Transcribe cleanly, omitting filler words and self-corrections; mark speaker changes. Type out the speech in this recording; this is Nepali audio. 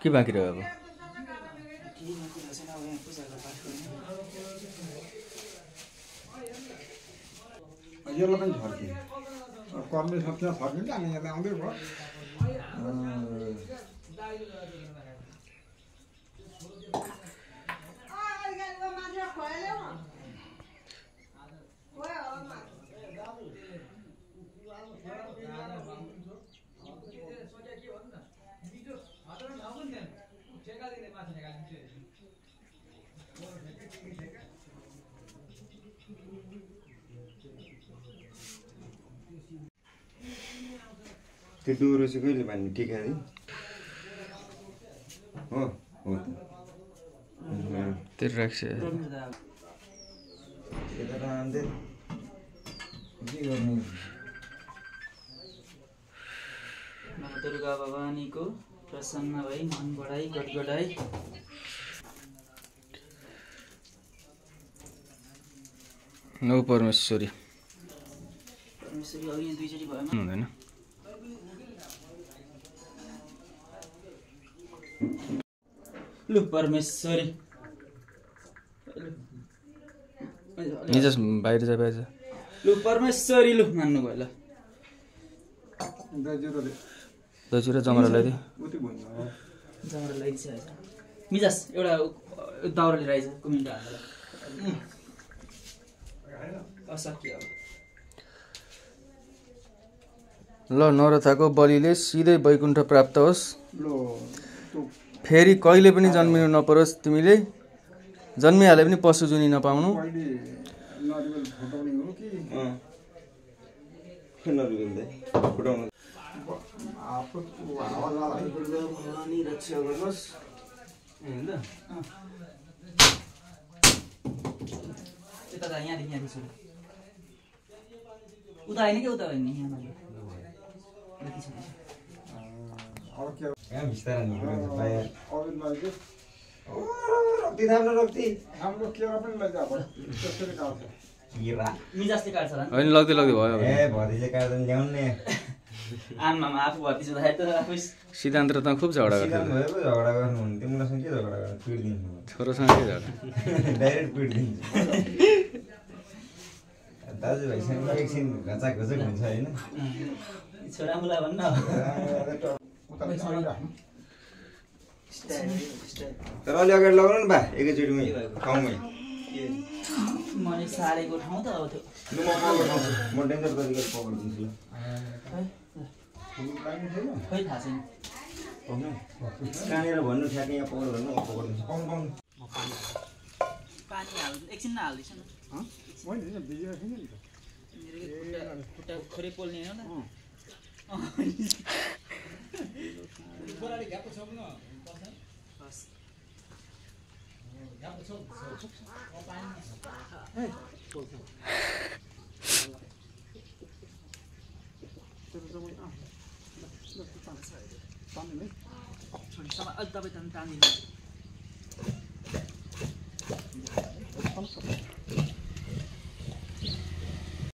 Speaker 1: के बाँकी रह्यो अब
Speaker 2: यसलाई पनि छर्कियो कर्मी सक्छ छर्किन्छ अनि यसलाई आउँदै भयो
Speaker 3: त्यो डोरो चाहिँ कहिले बान्ने टिका नि हो हो
Speaker 1: त्यो राख्छ
Speaker 3: यता राम्दै के गर्ने
Speaker 4: दुर्गा भवानीको प्रसन्न भई मन बढाई गडगडाई
Speaker 1: नौ परमेश्वरी
Speaker 4: परमेश्वरी अघि दुईचोटि भयो
Speaker 1: हुँदैन
Speaker 4: लु परमेश्वरी
Speaker 1: निजस बाहिर जा
Speaker 4: लु परमेश्वरी लु मान्नु भयो ल
Speaker 1: दजु र जमरा ल्याइदियो
Speaker 4: जमरा लगाइदिन्छ मिजास एउटा दाउरा लिएर आइज कुमिन्टो हाल्दा असक्य अब
Speaker 1: ल नरथाको बलिले सिधै वैकुण्ठ प्राप्त होस् फेरि कहिले पनि जन्मिनु नपरोस् तिमीले जन्मिहाले पनि पशु जुनी नपाउनु
Speaker 3: रक्षा गर्नुहोस्
Speaker 4: यता यहाँदेखि यहाँ सुरु उता होइन कि उता होइन यहाँ मिजासले काट्छ
Speaker 1: होइन लग्दै भयो
Speaker 4: आमामा आफू भर्ती छुँदाखेरि त आफू
Speaker 1: सिद्धान्त त खुब झगडा गर्थ्यो
Speaker 3: झगडा गर्नुहुन्थ्यो मुलासँग के झगडा गर्नु पिट्दिन्छु
Speaker 1: छोरोसँग के झगडा
Speaker 3: डाइरेक्ट पिट्दिन्छु दाजुभाइसँग एकछिन घचाक घचक हुन्छ होइन
Speaker 4: छोरा मुला भन्न
Speaker 3: तर अलि अगाडि लगाउनु न बा एकैचोटिमै ठाउँमै
Speaker 4: मैले सारेको ठाउँ त अब त्यो
Speaker 3: म डेन्जर गरी पकाइदिन्छु ल
Speaker 4: खै थाहा छैन
Speaker 3: कहाँनिर भन्नु ठ्याक्कै यहाँ पकाउनु भन्नु म पकाइदिन्छु
Speaker 4: पानी हाल्नु एकछिन नहाल्दैछ न खुट्टा खोरै पोल्ने हो तपाईँ त तानिदिनु